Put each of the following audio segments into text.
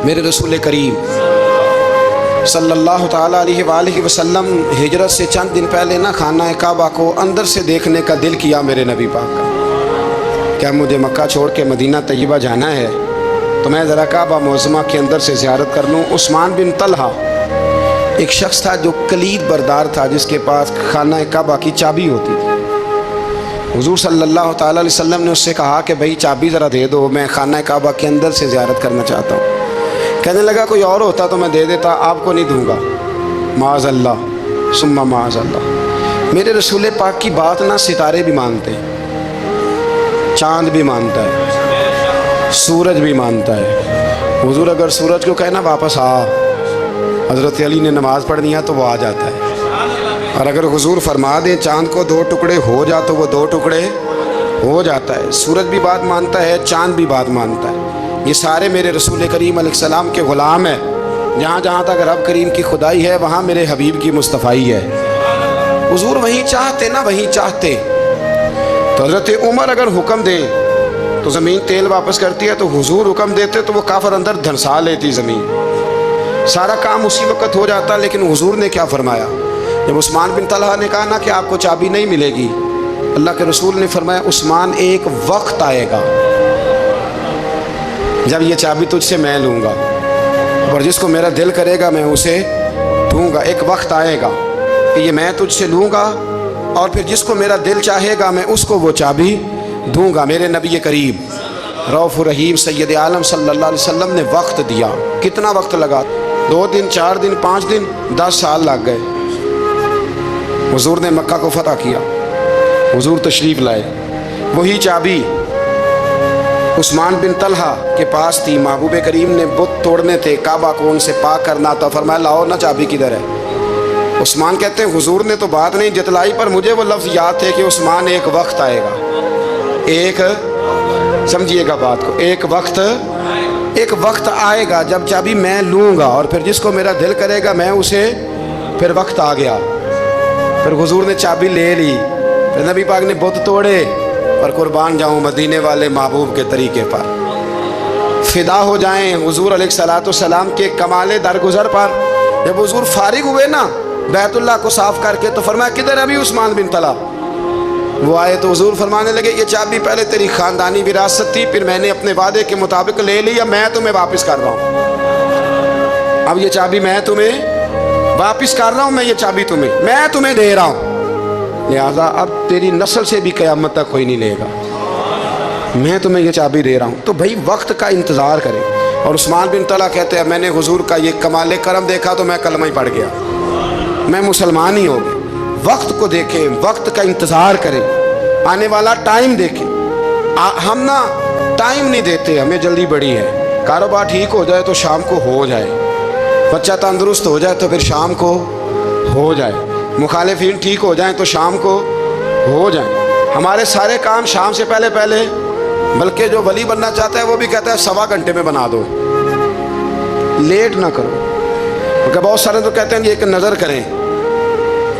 میرے رسول کریم صلی اللہ تعالیٰ علیہ وآلہ وسلم ہجرت سے چند دن پہلے نا خانہ کعبہ کو اندر سے دیکھنے کا دل کیا میرے نبی پاک کا، کیا مجھے مکہ چھوڑ کے مدینہ طیبہ جانا ہے تو میں ذرا کعبہ معظمہ کے اندر سے زیارت کر لوں۔ عثمان بن طلحہ ایک شخص تھا جو کلید بردار تھا، جس کے پاس خانہ کعبہ کی چابی ہوتی تھی۔ حضور صلی اللہ تعالیٰ علیہ وسلم نے اس سے کہا کہ بھائی چابی ذرا دے دو، میں خانہ کعبہ کے اندر سے زیارت کرنا چاہتا ہوں۔ کہنے لگا کوئی اور ہوتا تو میں دے دیتا، آپ کو نہیں دوں گا، معاذ اللہ ثم معاذ اللہ۔ میرے رسول پاک کی بات نہ ستارے بھی مانتے ہیں، چاند بھی مانتا ہے، سورج بھی مانتا ہے۔ حضور اگر سورج کو کہنا واپس آ، حضرت علی نے نماز پڑھنی ہے تو وہ آ جاتا ہے، اور اگر حضور فرما دیں چاند کو 2 ٹکڑے ہو جا تو وہ 2 ٹکڑے ہو جاتا ہے۔ سورج بھی بات مانتا ہے، چاند بھی بات مانتا ہے۔ یہ سارے میرے رسول کریم علیہ السلام کے غلام ہیں۔ جہاں جہاں تک رب کریم کی خدائی ہے وہاں میرے حبیب کی مصطفیٰ ہے۔ حضور وہیں چاہتے نا، وہیں چاہتے تو حضرت عمر اگر حکم دے تو زمین تیل واپس کرتی ہے، تو حضور حکم دیتے تو وہ کافر اندر دھنسا لیتی زمین، سارا کام اسی وقت ہو جاتا۔ لیکن حضور نے کیا فرمایا؟ جب عثمان بن طلحہ نے کہا نا کہ آپ کو چابی نہیں ملے گی، اللہ کے رسول نے فرمایا عثمان ایک وقت آئے گا جب یہ چابی تجھ سے میں لوں گا، اور جس کو میرا دل کرے گا میں اسے دوں گا۔ ایک وقت آئے گا کہ یہ میں تجھ سے لوں گا، اور پھر جس کو میرا دل چاہے گا میں اس کو وہ چابی دوں گا۔ میرے نبی کریم رؤوف الرحیم سید عالم صلی اللہ علیہ وسلم نے وقت دیا۔ کتنا وقت لگا؟ 2 دن، 4 دن، 5 دن، 10 سال لگ گئے۔ حضور نے مکہ کو فتح کیا، حضور تشریف لائے، وہی چابی عثمان بن طلحہ کے پاس تھی۔ محبوب کریم نے بت توڑنے تھے، کعبہ کو ان سے پاک کرنا تھا، فرمایا لاؤ نا چابی کدھر ہے؟ عثمان کہتے ہیں حضور نے تو بات نہیں جتلائی، پر مجھے وہ لفظ یاد تھے کہ عثمان ایک وقت آئے گا، ایک سمجھیے گا بات کو، ایک وقت آئے گا جب چابی میں لوں گا، اور پھر جس کو میرا دل کرے گا میں اسے، پھر وقت آ گیا، پھر حضور نے چابی لے لی، پھر نبی پاک نے بت توڑے، اور قربان جاؤں مدینے والے محبوب کے طریقے پر، فدا ہو جائیں حضور علیہ الصلوۃ والسلام کے کمال درگزر پر۔ جب حضور فارغ ہوئے نا بیت اللہ کو صاف کر کے تو فرمایا کدھر ابھی عثمان بن طلحہ؟ وہ آئے تو حضور فرمانے لگے یہ چابی پہلے تیری خاندانی وراثت تھی، پھر میں نے اپنے وعدے کے مطابق لے لی، اب میں تمہیں واپس کر رہا ہوں، اب یہ چابی میں تمہیں واپس کر رہا ہوں، میں یہ چابی میں تمہیں دے رہا ہوں، لہذا اب تیری نسل سے بھی قیامت تک کوئی نہیں لے گا، میں تمہیں یہ چابی دے رہا ہوں۔ تو بھائی وقت کا انتظار کریں۔ اور عثمان بن طلحہ کہتے ہیں میں نے حضور کا یہ کمال کرم دیکھا تو میں کلمہ ہی پڑھ گیا، میں مسلمان ہی ہو گیا۔ وقت کو دیکھیں، وقت کا انتظار کریں، آنے والا ٹائم دیکھیں۔ ہم نا ٹائم نہیں دیتے، ہمیں جلدی بڑی ہے، کاروبار ٹھیک ہو جائے تو شام کو ہو جائے، بچہ تندرست ہو جائے تو پھر شام کو ہو جائے، مخالفین ٹھیک ہو جائیں تو شام کو ہو جائیں۔ ہمارے سارے کام شام سے پہلے پہلے، بلکہ جو ولی بننا چاہتا ہے وہ بھی کہتا ہے 1.25 گھنٹے میں بنا دو، لیٹ نہ کرو۔ کیونکہ بہت سارے تو کہتے ہیں یہ ایک نظر کریں،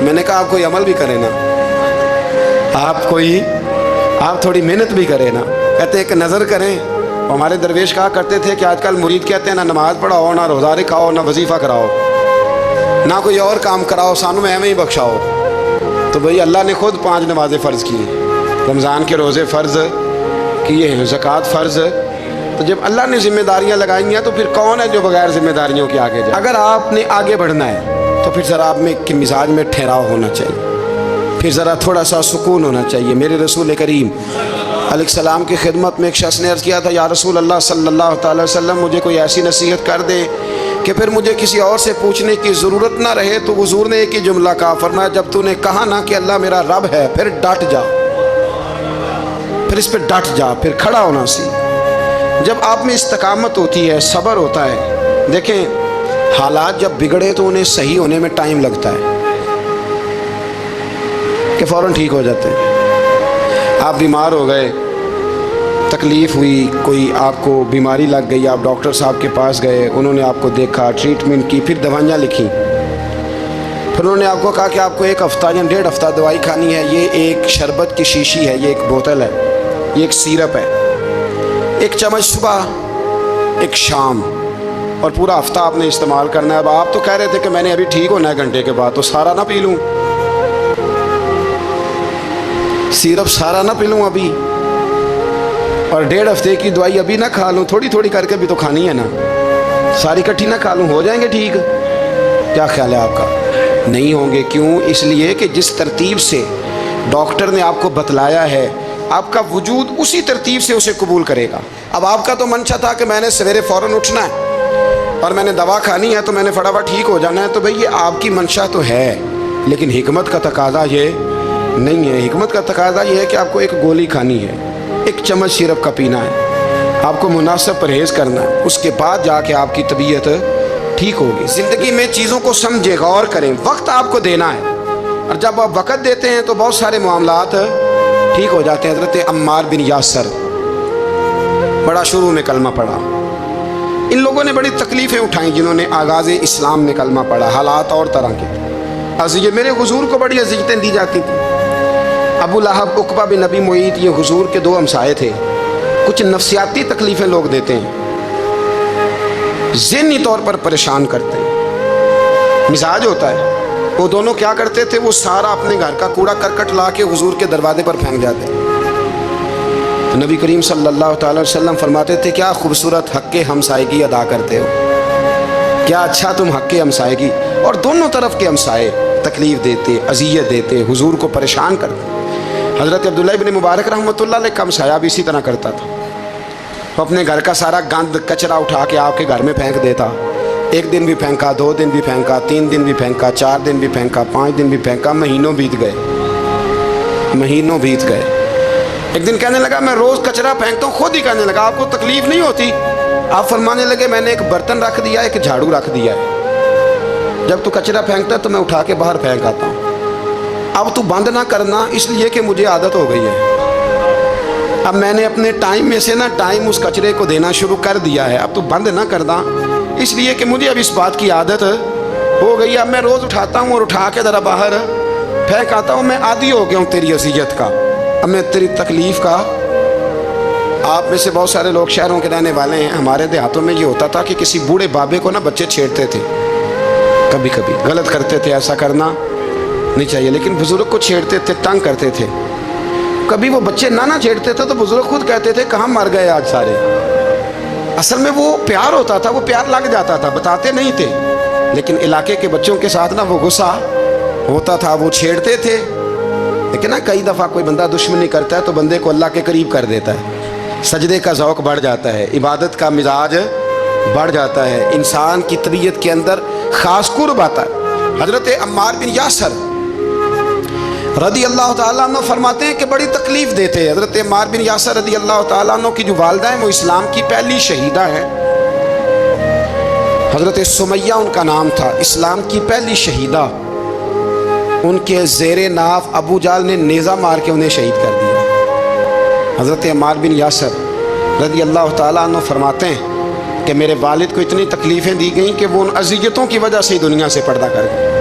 میں نے کہا آپ کوئی عمل بھی کریں نا، آپ تھوڑی محنت بھی کریں نا، کہتے ہیں ایک نظر کریں۔ ہمارے درویش کہا کرتے تھے کہ آج کل مرید کہتے ہیں نہ نماز پڑھاؤ، نہ روزہ رکھاؤ، نہ وظیفہ کراؤ، نہ کوئی اور کام کراؤ، سانوں میں ایویں ہی بخشاؤ۔ تو بھئی اللہ نے خود 5 نمازیں فرض کی، رمضان کے روزے فرض کیے ہیں، زکوٰۃ فرض۔ تو جب اللہ نے ذمہ داریاں لگائی ہیں تو پھر کون ہے جو بغیر ذمہ داریوں کے آگے جائے؟ اگر آپ نے آگے بڑھنا ہے تو پھر ذرا آپ میں کے مزاج میں ٹھہراؤ ہونا چاہیے، پھر ذرا تھوڑا سا سکون ہونا چاہیے۔ میرے رسول کریم علیہ السلام کی خدمت میں ایک شخص نے عرض کیا تھا یا رسول اللہ صلی اللہ تعالی وسلم مجھے کوئی ایسی نصیحت کر دے کہ پھر مجھے کسی اور سے پوچھنے کی ضرورت نہ رہے۔ تو حضور نے ایک ہی جملہ کہا، فرمایا جب تو نے کہا نا کہ اللہ میرا رب ہے، پھر ڈٹ جا، پھر اس پہ ڈٹ جا، پھر کھڑا ہونا سیکھ۔ جب آپ میں استقامت ہوتی ہے، صبر ہوتا ہے، دیکھیں حالات جب بگڑے تو انہیں صحیح ہونے میں ٹائم لگتا ہے کہ فوراً ٹھیک ہو جاتے ہیں۔ آپ بیمار ہو گئے، تکلیف ہوئی، کوئی آپ کو بیماری لگ گئی، آپ ڈاکٹر صاحب کے پاس گئے، انہوں نے آپ کو دیکھا، ٹریٹمنٹ کی، پھر دوائیاں لکھیں، پھر انہوں نے آپ کو کہا کہ آپ کو 1 ہفتہ یا 1.5 ہفتہ دوائی کھانی ہے، یہ ایک شربت کی شیشی ہے، یہ ایک بوتل ہے، یہ ایک سیرپ ہے، 1 چمچ صبح 1 شام، اور پورا ہفتہ آپ نے استعمال کرنا ہے. اب آپ تو کہہ رہے تھے کہ میں نے ابھی ٹھیک ہونا ہے گھنٹے کے بعد, تو سارا نہ پی لوں, سیرپ سارا نہ پی لوں ابھی, اور 1.5 ہفتے کی دوائی ابھی نہ کھا لوں, تھوڑی تھوڑی کر کے بھی تو کھانی ہے نا, ساری کٹھی نہ کھا لوں, ہو جائیں گے ٹھیک؟ کیا خیال ہے آپ کا؟ نہیں ہوں گے. کیوں؟ اس لیے کہ جس ترتیب سے ڈاکٹر نے آپ کو بتلایا ہے, آپ کا وجود اسی ترتیب سے اسے قبول کرے گا. اب آپ کا تو منشا تھا کہ میں نے سویرے فوراً اٹھنا ہے اور میں نے دوا کھانی ہے تو میں نے فٹافٹ ٹھیک ہو جانا ہے, تو بھئی یہ آپ کی منشا تو ہے, لیکن حکمت کا تقاضا یہ نہیں ہے. حکمت کا تقاضا یہ ہے کہ آپ کو ایک گولی کھانی ہے, 1 چمچ سیرپ کا پینا ہے, آپ کو مناسب پرہیز کرنا ہے, اس کے بعد جا کے آپ کی طبیعت ٹھیک ہوگی. زندگی میں چیزوں کو سمجھے, غور کریں, وقت آپ کو دینا ہے, اور جب آپ وقت دیتے ہیں تو بہت سارے معاملات ٹھیک ہو جاتے ہیں. حضرت عمار بن یاسر بڑا شروع میں کلمہ پڑھا. ان لوگوں نے بڑی تکلیفیں اٹھائیں جنہوں نے آغاز اسلام میں کلمہ پڑھا. حالات اور طرح کے اذیت, میرے حضور کو بڑی اذیتیں دی جاتی تھیں. ابو لہب, عقبہ بن نبی معیط, یہ حضور کے 2 ہمسائے تھے. کچھ نفسیاتی تکلیفیں لوگ دیتے ہیں, ذہنی طور پر پریشان کرتے ہیں, مزاج ہوتا ہے. وہ دونوں کیا کرتے تھے, وہ سارا اپنے گھر کا کوڑا کرکٹ لا کے حضور کے دروازے پر پھینک جاتے. تو نبی کریم صلی اللہ تعالی وسلم فرماتے تھے, کیا خوبصورت حق ہمسائیگی ادا کرتے ہو, کیا اچھا تم حق ہمسائیگی. اور دونوں طرف کے ہمسائے تکلیف دیتے, اذیت دیتے, حضور کو پریشان کرتے. حضرت عبداللہ ابن مبارک رحمۃ اللہ علیہ کا ہمسایہ بھی اسی طرح کرتا تھا. وہ اپنے گھر کا سارا گند کچرا اٹھا کے آپ کے گھر میں پھینک دیتا. 1 دن بھی پھینکا, 2 دن بھی پھینکا, 3 دن بھی پھینکا, 4 دن بھی پھینکا, 5 دن بھی پھینکا, مہینوں بیت گئے, مہینوں بیت گئے. ایک دن کہنے لگا میں روز کچرا پھینکتا ہوں. خود ہی کہنے لگا آپ کو تکلیف نہیں ہوتی؟ آپ فرمانے لگے میں نے ایک برتن رکھ دیا, ایک جھاڑو رکھ دیا ہے, جب تو کچرا پھینکتا ہے تو میں اٹھا کے باہر پھینک آتا ہوں. اب تو بند نہ کرنا, اس لیے کہ مجھے عادت ہو گئی ہے. اب میں نے اپنے ٹائم میں سے نا ٹائم اس کچرے کو دینا شروع کر دیا ہے, اب تو بند نہ کرنا, اس لیے کہ مجھے اب اس بات کی عادت ہو گئی ہے. اب میں روز اٹھاتا ہوں اور اٹھا کے ذرا باہر پھینک آتا ہوں. میں عادی ہو گیا ہوں تیری اذیت کا, اب میں تیری تکلیف کا. آپ میں سے بہت سارے لوگ شہروں کے رہنے والے ہیں. ہمارے دیہاتوں میں یہ ہوتا تھا کہ کسی بوڑھے بابے کو نا بچے چھیڑتے تھے, کبھی کبھی غلط کرتے تھے, ایسا کرنا نہیں چاہیے, لیکن بزرگ کو چھیڑتے تھے, تنگ کرتے تھے. کبھی وہ بچے نہ چھیڑتے تھے تو بزرگ خود کہتے تھے کہاں مر گئے آج سارے. اصل میں وہ پیار ہوتا تھا, وہ پیار لگ جاتا تھا, بتاتے نہیں تھے, لیکن علاقے کے بچوں کے ساتھ نا وہ غصہ ہوتا تھا, وہ چھیڑتے تھے. لیکن نا کئی دفعہ کوئی بندہ دشمنی کرتا ہے تو بندے کو اللہ کے قریب کر دیتا ہے, سجدے کا ذوق بڑھ جاتا ہے, عبادت کا مزاج بڑھ جاتا ہے, انسان کی طبیعت کے اندر خاص قرب آتا ہے. حضرت عمار بن یاسر رضی اللہ تعالیٰ عنہ فرماتے ہیں کہ بڑی تکلیف دیتے. حضرت عمار بن یاسر رضی اللہ تعالیٰ عنہ کی جو والدہ ہیں وہ اسلام کی پہلی شہیدہ ہیں. حضرت سمیہ ان کا نام تھا, اسلام کی پہلی شہیدہ. ان کے زیر ناف ابو جال نے نیزہ مار کے انہیں شہید کر دیا. حضرت عمار بن یاسر رضی اللہ تعالیٰ عنہ فرماتے ہیں کہ میرے والد کو اتنی تکلیفیں دی گئیں کہ وہ ان اذیتوں کی وجہ سے دنیا سے پردہ کر گئے.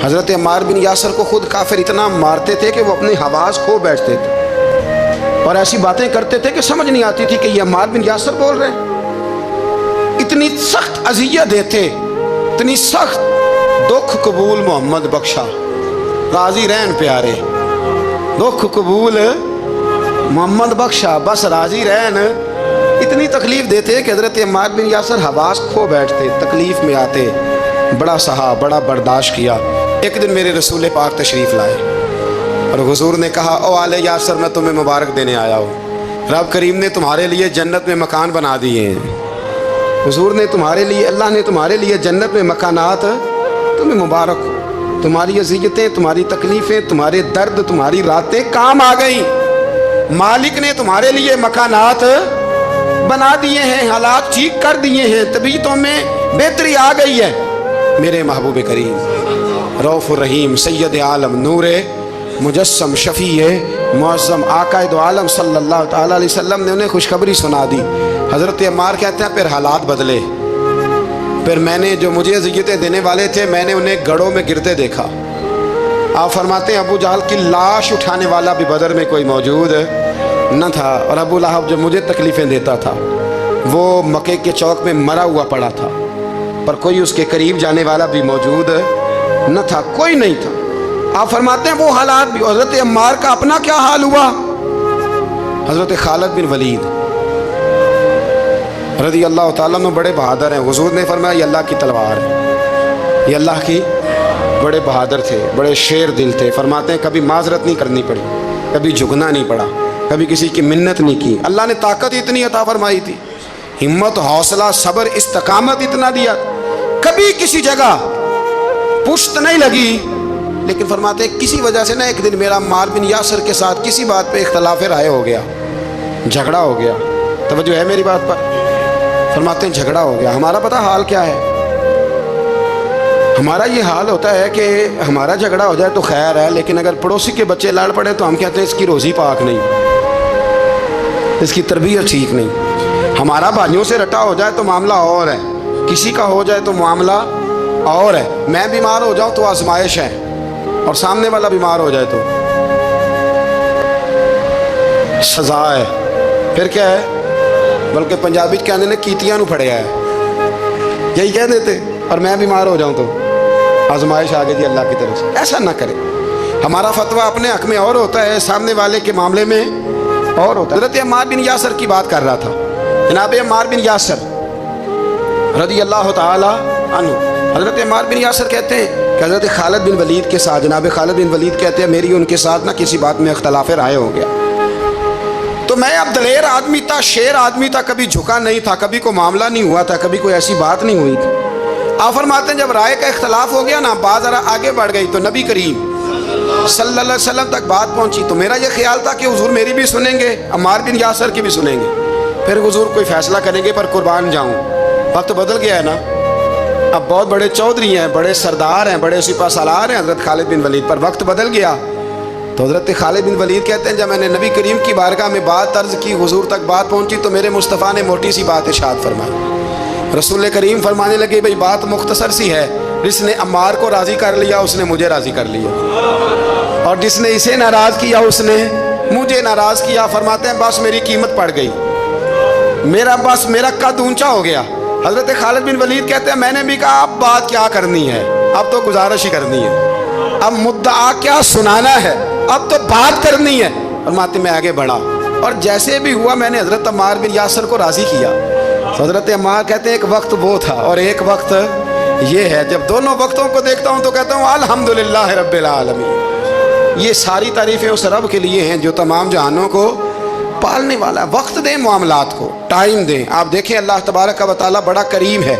حضرت عمار بن یاسر کو خود کافر اتنا مارتے تھے کہ وہ اپنے حواس کھو بیٹھتے تھے اور ایسی باتیں کرتے تھے کہ سمجھ نہیں آتی تھی کہ یہ عمار بن یاسر بول رہے ہیں. اتنی سخت اذیت دیتے, اتنی سخت. دکھ قبول محمد بخشا, راضی رہن پیارے, دکھ قبول محمد بخشا, بس راضی رہن. اتنی تکلیف دیتے کہ حضرت عمار بن یاسر حواس کھو بیٹھتے, تکلیف میں آتے. بڑا سہا, بڑا برداشت کیا. ایک دن میرے رسول پاک تشریف لائے اور حضور نے کہا او آل یاسر میں تمہیں مبارک دینے آیا ہوں, رب کریم نے تمہارے لیے جنت میں مکان بنا دیے ہیں. حضور نے تمہارے لیے, اللہ نے تمہارے لیے جنت میں مکانات, تمہیں مبارک ہو. تمہاری اذیتیں, تمہاری تکلیفیں, تمہارے درد, تمہاری راتیں کام آ گئیں. مالک نے تمہارے لیے مکانات بنا دیے ہیں, حالات ٹھیک کر دیے ہیں, طبیعتوں میں بہتری آ گئی ہے. میرے محبوب کریم رؤوف الرحیم سید عالم نور مجسم شفیع معظم آقا دو عالم صلی اللہ تعالیٰ علیہ وسلم نے انہیں خوشخبری سنا دی. حضرت عمار کہتے ہیں پھر حالات بدلے, پھر میں نے جو مجھے اذیتیں دینے والے تھے میں نے انہیں گڑھوں میں گرتے دیکھا. آپ فرماتے ہیں ابو جہل کی لاش اٹھانے والا بھی بدر میں کوئی موجود نہ تھا, اور ابو لہب جو مجھے تکلیفیں دیتا تھا وہ مکے کے چوک میں مرا ہوا پڑا تھا، پر کوئی اس کے قریب جانے والا بھی موجود نہ تھا، کوئی نہیں تھا۔ آپ فرماتے ہیں وہ حالات بھی۔ حضرت عمار کا اپنا کیا حال ہوا؟ حضرت خالد بن ولید رضی اللہ تعالیٰ عنہ بڑے بہادر ہیں۔ حضور نے فرمایا یہ اللہ کی تلوار ہے، یہ اللہ کی، بڑے بہادر تھے، بڑے شیر دل تھے۔ فرماتے ہیں کبھی معذرت نہیں کرنی پڑی، کبھی جھکنا نہیں پڑا، کبھی کسی کی منت نہیں کی۔ اللہ نے طاقت اتنی عطا فرمائی تھی، ہمت، حوصلہ، صبر، استقامت اتنا دیا، کبھی کسی جگہ پشت نہیں لگی۔ لیکن فرماتے ہیں کسی وجہ سے نا ایک دن میرا عمار بن یاسر کے ساتھ کسی بات پہ اختلاف رائے ہو گیا، جھگڑا ہو گیا۔ توجہ ہے میری بات پر؟ فرماتے ہیں جھگڑا ہو گیا۔ ہمارا پتہ حال کیا ہے؟ ہمارا یہ حال ہوتا ہے کہ ہمارا جھگڑا ہو جائے تو خیر ہے، لیکن اگر پڑوسی کے بچے لڑ پڑے تو ہم کہتے ہیں اس کی روزی پاک نہیں، اس کی تربیت ٹھیک نہیں۔ ہمارا بھائیوں سے رٹا ہو جائے تو معاملہ اور ہے، کسی کا ہو جائے تو معاملہ اور ہے۔ میں بیمار ہو جاؤں تو آزمائش ہے، اور سامنے والا بیمار ہو جائے تو سزا ہے۔ پھر کیا ہے؟ بلکہ پنجابی کہنے نے کیتیاں نو پھڑیا ہے، یہی کہہ دیتے۔ اور میں بیمار ہو جاؤں تو آزمائش آ گئی جی اللہ کی طرف سے۔ ایسا نہ کرے۔ ہمارا فتویٰ اپنے حق میں اور ہوتا ہے، سامنے والے کے معاملے میں اور ہوتا ہے۔ حضرت عمار بن یاسر کی بات کر رہا تھا، جناب عمار بن یاسر رضی اللہ تعالی عنہ۔ حضرت عمار بن یاسر کہتے ہیں کہ حضرت خالد بن ولید کے ساتھ، جناب خالد بن ولید کہتے ہیں میری ان کے ساتھ نہ کسی بات میں اختلاف رائے ہو گیا، تو میں اب دلیر آدمی تھا، شیر آدمی تھا، کبھی جھکا نہیں تھا، کبھی کوئی معاملہ نہیں ہوا تھا، کبھی کوئی ایسی بات نہیں ہوئی تھی۔ آپ فرماتے ہیں جب رائے کا اختلاف ہو گیا نا، بات ذرا آگے بڑھ گئی تو نبی کریم صلی اللہ علیہ وسلم تک بات پہنچی، تو میرا یہ خیال تھا کہ حضور میری بھی سنیں گے، عمار بن یاسر کی بھی سنیں گے، پھر حضور کوئی فیصلہ کریں گے، پر قربان جاؤں۔ وقت بدل گیا ہے نا، اب بہت بڑے چودھری ہیں، بڑے سردار ہیں، بڑے سپہ سالار ہیں حضرت خالد بن ولید، پر وقت بدل گیا۔ تو حضرت خالد بن ولید کہتے ہیں جب میں نے نبی کریم کی بارگاہ میں بات عرض کی، حضور تک بات پہنچی، تو میرے مصطفیٰ نے موٹی سی بات ارشاد فرمائی۔ رسول کریم فرمانے لگے بھئی بات مختصر سی ہے، جس نے عمار کو راضی کر لیا اس نے مجھے راضی کر لیا، اور جس نے اسے ناراض کیا اس نے مجھے ناراض کیا۔ فرماتے ہیں بس میری قیمت پڑ گئی، میرا قد اونچا ہو گیا۔ حضرت خالد بن ولید کہتے ہیں میں نے بھی کہا اب بات کیا کرنی ہے، اب تو گزارش ہی کرنی ہے، اب مدعا کیا سنانا ہے، اب تو بات کرنی ہے۔ فرماتے میں آگے بڑھا، اور جیسے بھی ہوا میں نے حضرت عمار بن یاسر کو راضی کیا۔ حضرت عمار کہتے ہیں ایک وقت وہ تھا اور ایک وقت یہ ہے، جب دونوں وقتوں کو دیکھتا ہوں تو کہتا ہوں الحمدللہ رب العالمین، یہ ساری تعریفیں اس رب کے لیے ہیں جو تمام جہانوں کو پالنے والا ہے۔ وقت دیں معاملات کو، ٹائم دیں۔ آپ دیکھیں اللہ تبارک و تعالیٰ بڑا کریم ہے،